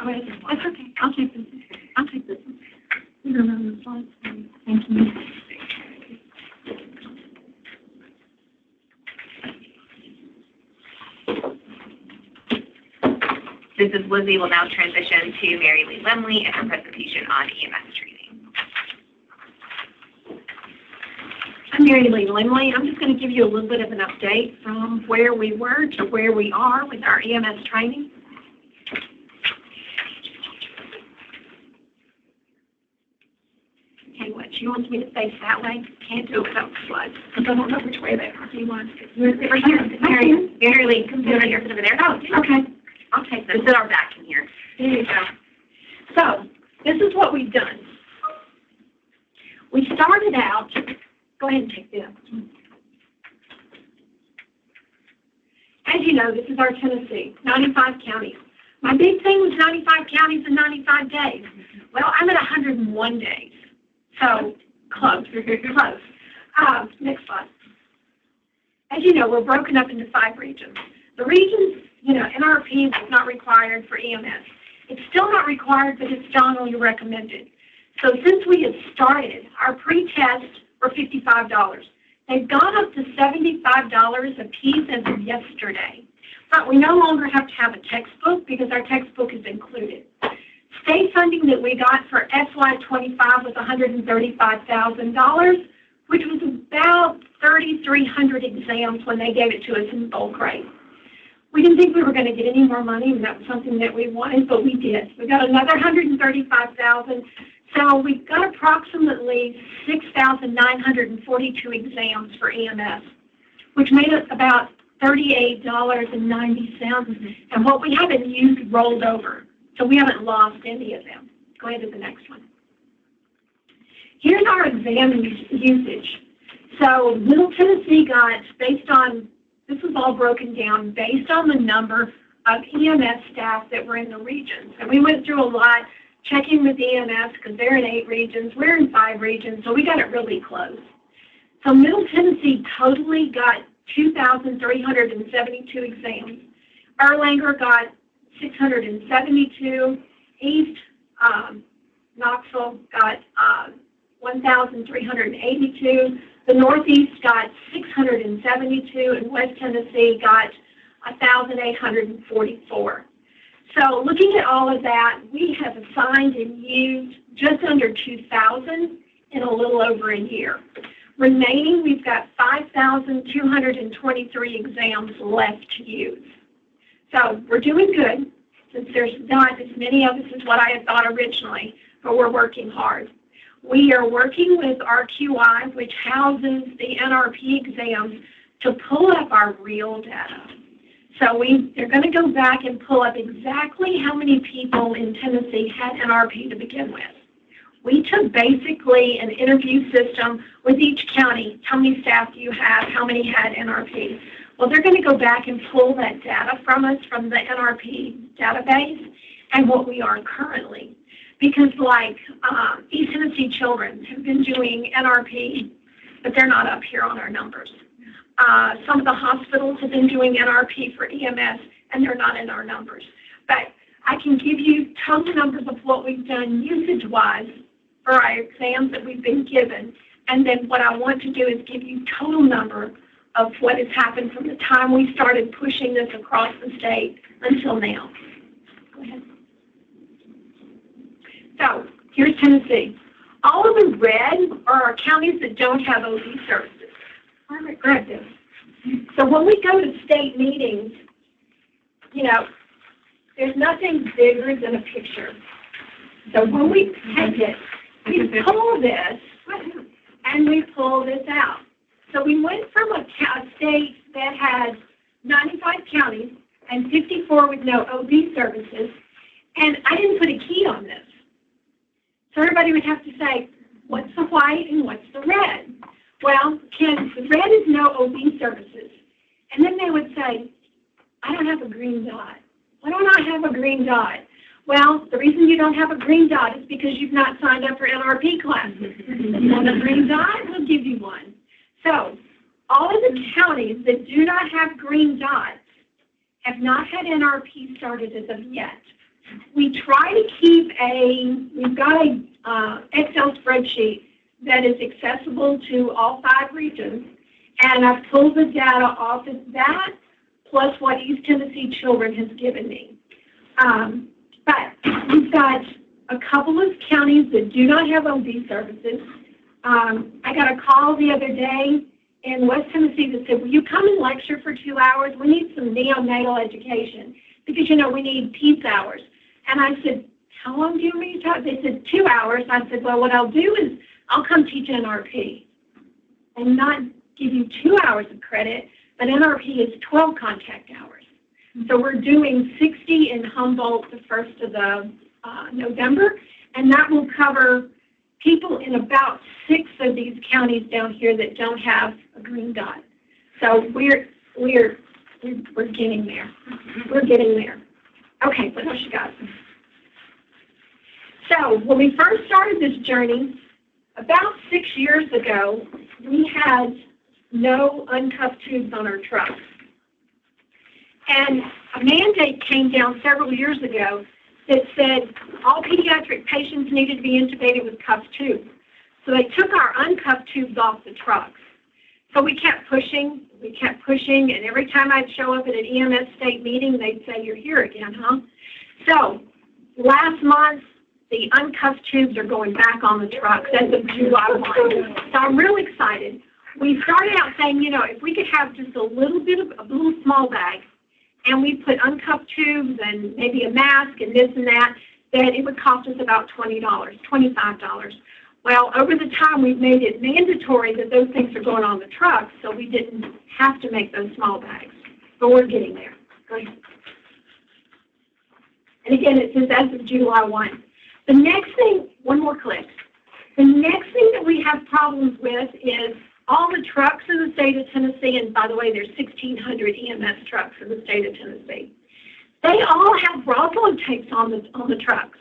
Oh, that's okay. I'll take this. I'll take this one. You don't know the slides. Thank you. This is Lizzie. Will now transition to Mary Lee Lemley and her presentation on EMS training. I'm Mary Lee Lemley. I'm just going to give you a little bit of an update from where we were to where we are with our EMS training. Okay, what, she wants me to face that way? Can't do it without the slides, because I don't know which way they are. Do you want to sit right here? Mary Lee, come sit over here, sit over there. Oh, okay. I'll take this. Sit our back in here. There you go. So, this is what we've done. We started out, go ahead and take this. As you know, this is our Tennessee, 95 counties. My big thing was 95 counties in 95 days. Well, I'm at 101 days. So, close, close. Next slide. As you know, we're broken up into 5 regions. The regions, you know, NRP is not required for EMS. It's still not required, but it's strongly recommended. So since we had started, our pre-test were $55. They've gone up to $75 a piece as of yesterday. But we no longer have to have a textbook because our textbook is included. State funding that we got for FY25 was $135,000, which was about 3,300 exams when they gave it to us in bulk rate. We didn't think we were going to get any more money, and that was something that we wanted, but we did. We got another $135,000, so we got approximately 6,942 exams for EMS, which made it about $38.90, and what we haven't used rolled over, so we haven't lost any of them. Go ahead to the next one. Here's our exam usage. So Middle Tennessee got, based on, this was all broken down based on the number of EMS staff that were in the regions. And we went through a lot, checking with EMS, because they're in 8 regions, we're in 5 regions, so we got it really close. So Middle Tennessee totally got 2,372 exams. Erlanger got 672. East Knoxville got 1,382. The Northeast got 672, and West Tennessee got 1,844. So looking at all of that, we have assigned and used just under 2,000 in a little over a year. Remaining, we've got 5,223 exams left to use. So we're doing good, since there's not as many of us as what I had thought originally, but we're working hard. We are working with RQI, which houses the NRP exams, to pull up our real data. So they're going to go back and pull up exactly how many people in Tennessee had NRP to begin with. We took basically an interview system with each county. How many staff do you have? How many had NRP? Well, they're going to go back and pull that data from us from the NRP database and what we are currently. Because like East Tennessee Children have been doing NRP, but they're not up here on our numbers. Some of the hospitals have been doing NRP for EMS, and they're not in our numbers. But I can give you total numbers of what we've done usage-wise for our exams that we've been given. And then what I want to do is give you total number of what has happened from the time we started pushing this across the state until now. Go ahead. So here's Tennessee. All of the red are our counties that don't have OB services. Margaret, grab this. So when we go to state meetings, you know, there's nothing bigger than a picture. So when we take it, we pull this, and we pull this out. So we went from a state that had 95 counties and 54 with no OB services, and I didn't put a key on this. So everybody would have to say, what's the white and what's the red? Well, the red is no OB services. And then they would say, I don't have a green dot. Why don't I have a green dot? Well, the reason you don't have a green dot is because you've not signed up for NRP classes. You want a green dot? We'll give you one. So all of the counties that do not have green dots have not had NRP started as of yet. We try to keep we've got a Excel spreadsheet that is accessible to all 5 regions, and I've pulled the data off of that, plus what East Tennessee Children has given me. But we've got a couple of counties that do not have OB services. I got a call the other day in West Tennessee that said, will you come and lecture for 2 hours? We need some neonatal education because, we need PEDS hours. And I said, how long do you want me to talk? They said 2 hours. I said, well, what I'll do is I'll come teach NRP and not give you 2 hours of credit, but NRP is 12 contact hours. So we're doing 60 in Humboldt the 1st of November, and that will cover people in about 6 of these counties down here that don't have a green dot. So we're getting there. We're getting there. Okay, what else you got? So when we first started this journey, about 6 years ago, we had no uncuffed tubes on our trucks. And a mandate came down several years ago that said all pediatric patients needed to be intubated with cuffed tubes. So they took our uncuffed tubes off the trucks. So we kept pushing, and every time I'd show up at an EMS state meeting, they'd say, you're here again, huh? So last month, the uncuffed tubes are going back on the trucks as of July 1. So I'm really excited. We started out saying, if we could have just a little small bag, and we put uncuffed tubes and maybe a mask and this and that, then it would cost us about $20, $25. Well, over the time, we've made it mandatory that those things are going on the trucks, so we didn't have to make those small bags. But we're getting there. Go ahead. And again, it says as of July 1. The next thing, one more click. The next thing that we have problems with is all the trucks in the state of Tennessee, and by the way, there's 1,600 EMS trucks in the state of Tennessee. They all have broadload tapes on the trucks,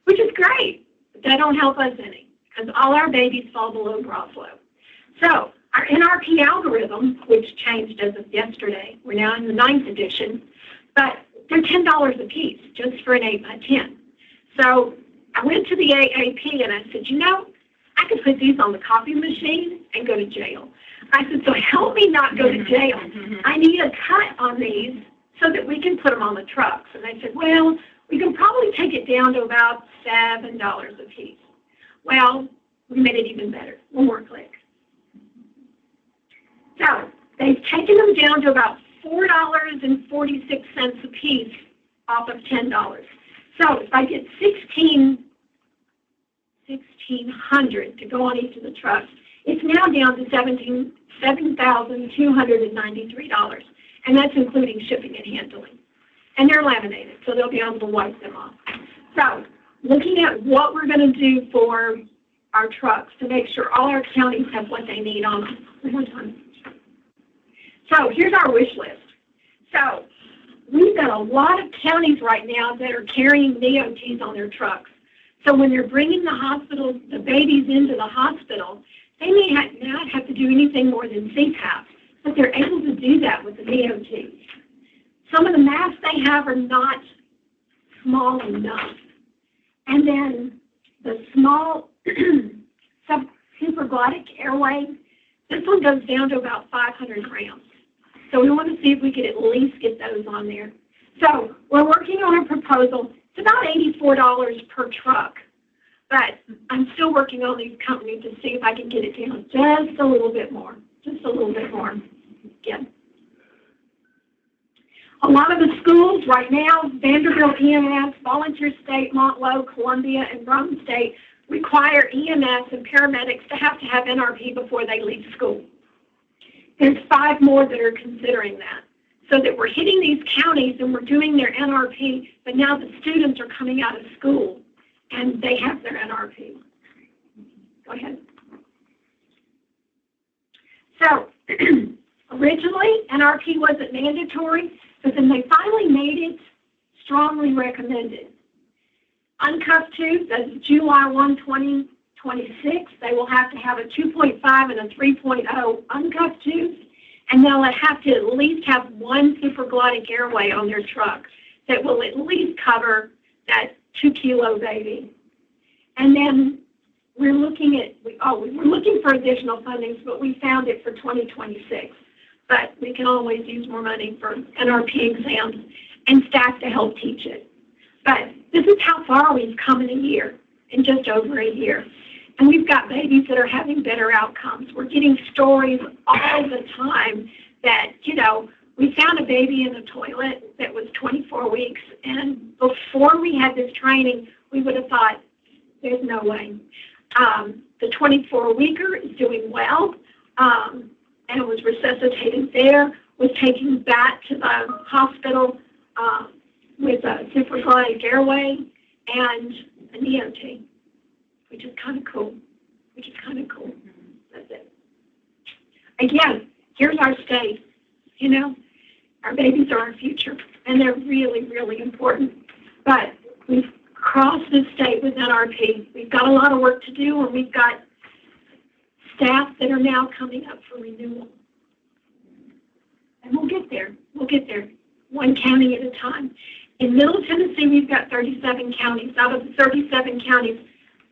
which is great, but they don't help us any because all our babies fall below broadload. So our NRP algorithm, which changed as of yesterday, we're now in the 9th edition, but they're $10 a piece just for an 8x10. So I went to the AAP and I said, I could put these on the copy machine and go to jail. I said, so help me not go to jail. I need a cut on these so that we can put them on the trucks. And they said, well, we can probably take it down to about $7 a piece. Well, we made it even better. One more click. So they've taken them down to about $4.46 a piece off of $10. So if I get 1,600 to go on each of the trucks, it's now down to $7,293, and that's including shipping and handling. And they're laminated, so they'll be able to wipe them off. So looking at what we're going to do for our trucks to make sure all our counties have what they need on them. One more time. So here's our wish list. So we've got a lot of counties right now that are carrying NEOTs on their trucks. So when they're bringing the babies into the hospital, they may not have to do anything more than CPAP, but they're able to do that with the NEOT. Some of the masks they have are not small enough. And then the small supraglottic airway, this one goes down to about 500 grams. So we want to see if we could at least get those on there. So we're working on a proposal. It's about $84 per truck, but I'm still working on these companies to see if I can get it down just a little bit more, Again. A lot of the schools right now, Vanderbilt EMS, Volunteer State, Montlow, Columbia, and Rome State require EMS and paramedics to have NRP before they leave school. There's 5 more that are considering that. So that we're hitting these counties and we're doing their NRP, but now the students are coming out of school and they have their NRP. Go ahead. So originally, NRP wasn't mandatory, but then they finally made it strongly recommended. Uncuffed tubes, as of July 1, 2026, they will have to have a 2.5 and a 3.0 uncuffed tubes, and they'll have to at least have one supraglottic airway on their truck that will at least cover that 2-kilo baby. And then we're looking for additional fundings, but we found it for 2026. But we can always use more money for NRP exams and staff to help teach it. But this is how far we've come in a year, in just over a year. And we've got babies that are having better outcomes. We're getting stories all the time that, we found a baby in the toilet that was 24 weeks, and before we had this training, we would have thought, there's no way. The 24-weeker is doing well, and was resuscitated there, was taken back to the hospital with a supraglottic airway and a NEOT, which is kind of cool. That's it. Again, here's our state. Our babies are our future, and they're really, really important. But we've crossed this state with NRP. We've got a lot of work to do, and we've got staff that are now coming up for renewal. And we'll get there. One county at a time. In Middle Tennessee, we've got 37 counties. Out of the 37 counties,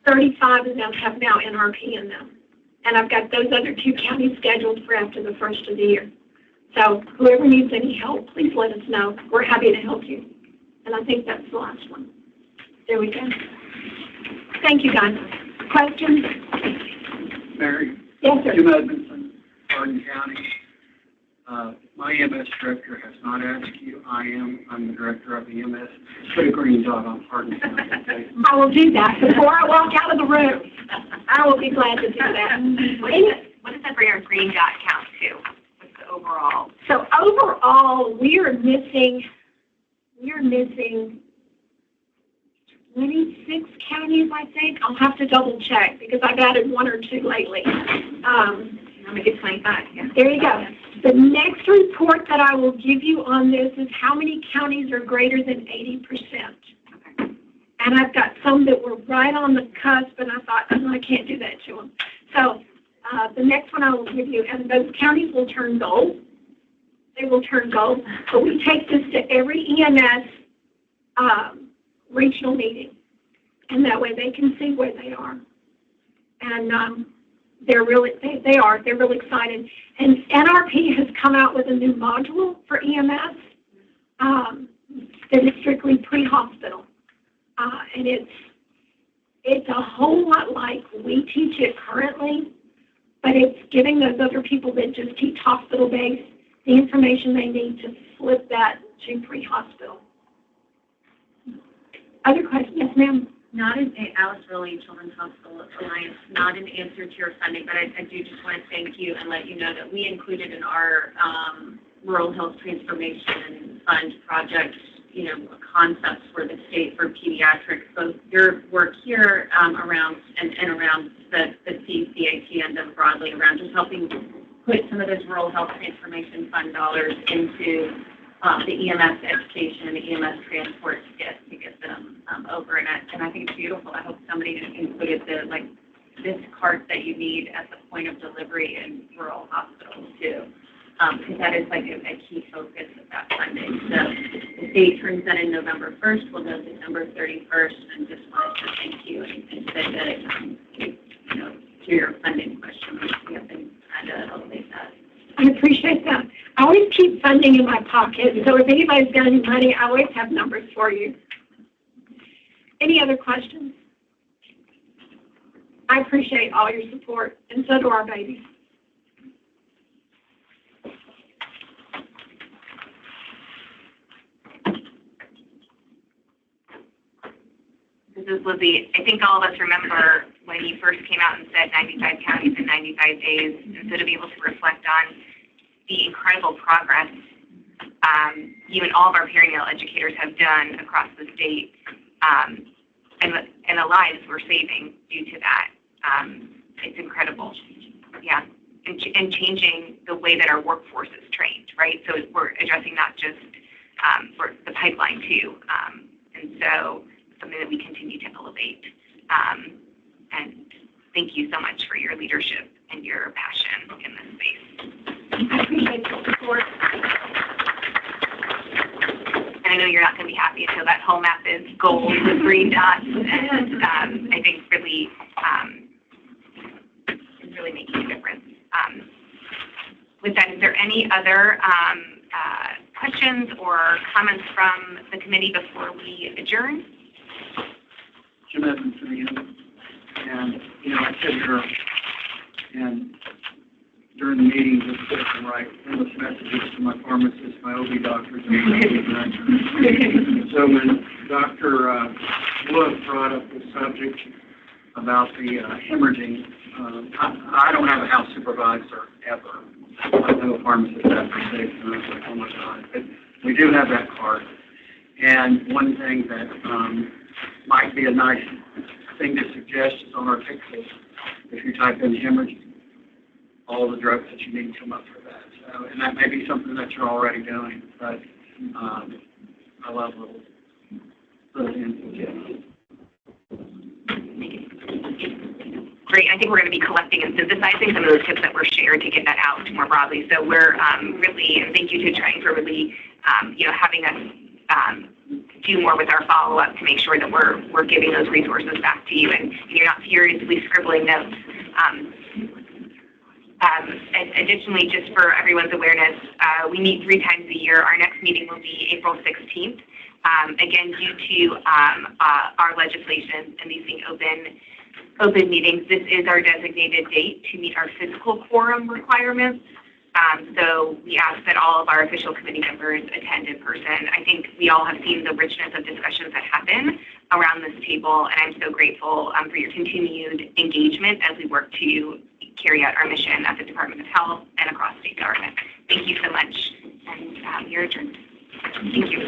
35 of them have now NRP in them. And I've got those other 2 counties scheduled for after the first of the year. So whoever needs any help, please let us know. We're happy to help you. And I think that's the last one. There we go. Thank you, guys. Questions? Mary? Yes, sir. Jim Edmondson, Hardin County. My EMS director has not asked you. I'm the director of EMS. Put a green dot on Hardin County, okay? I will do that before I walk out of the room. I will be glad to do that. What does that bring our green dot count to? What's the overall? So overall, we are missing 26 counties, I think. I'll have to double check because I've added 1 or 2 lately. Let me get 25. Yeah. There you go. The next report that I will give you on this is how many counties are greater than 80%. Okay. And I've got some that were right on the cusp, and I thought, oh, I can't do that to them. So the next one I will give you, and those counties will turn gold. They will turn gold. But we take this to every EMS regional meeting, and that way they can see where they are. And they're really excited. And NRP has come out with a new module for EMS that is strictly pre-hospital, and it's a whole lot like we teach it currently, but it's giving those other people that just teach hospital-based the information they need to flip that to pre-hospital. Other questions? Yes, ma'am. Alice Rowley, Children's Hospital Alliance, not an answer to your funding, but I do just want to thank you and let you know that we included in our Rural Health Transformation Fund project, concepts for the state for pediatrics. So your work here around the CCAT and then broadly around just helping put some of those Rural Health Transformation Fund dollars into the EMS education and the EMS transport to get them over, and I think it's beautiful. I hope somebody included this cart that you need at the point of delivery in rural hospitals too, because that is a key focus of that funding. So the state turns that in November 1st. We'll know December 31st, and just wanted to thank you and say that to your funding question, we have been trying to elevate that. I appreciate that. I always keep funding in my pocket, so if anybody's got any money, I always have numbers for you. Any other questions? I appreciate all your support, and so do our babies. This is Lizzie. I think all of us remember when you first came out and said 95 counties in 95 days, and so to be able to reflect on the incredible progress you and all of our perinatal educators have done across the state, and the lives we're saving due to that. It's incredible. Yeah. And changing the way that our workforce is trained, right? So we're addressing not just for the pipeline too. And so something that we continue to elevate. And thank you so much for your leadership and your passion in this space. I appreciate your support. And I know you're not going to be happy until that whole map is gold with green dots. And I think really, it's really making a difference. With that, is there any other questions or comments from the committee before we adjourn? Jim Evans again. And, I sit here and during the meetings, I write endless messages to my pharmacist, my OB doctors, and my OB director. So when Dr. Wood brought up the subject about the hemorrhaging, I don't have a house supervisor ever. I don't have a pharmacist after 6, and I was like, oh my God. But we do have that card. And one thing that might be a nice thing to suggest is on our tick list, if you type in hemorrhaging, all the drugs that you need come up for that. So, and that may be something that you're already doing, but I love little info. Great. I think we're going to be collecting and synthesizing some of those tips that were shared to get that out more broadly. So we're really, and thank you to Trying for really, having us do more with our follow-up to make sure that we're giving those resources back to you and you're not furiously scribbling notes. And additionally, just for everyone's awareness, we meet 3 times a year. Our next meeting will be April 16th. Again, due to our legislation and these being open meetings, this is our designated date to meet our physical quorum requirements. So we ask that all of our official committee members attend in person. I think we all have seen the richness of discussions that happen around this table, and I'm so grateful for your continued engagement as we work to carry out our mission at the Department of Health and across state government. Thank you so much, and you're adjourned. Thank you.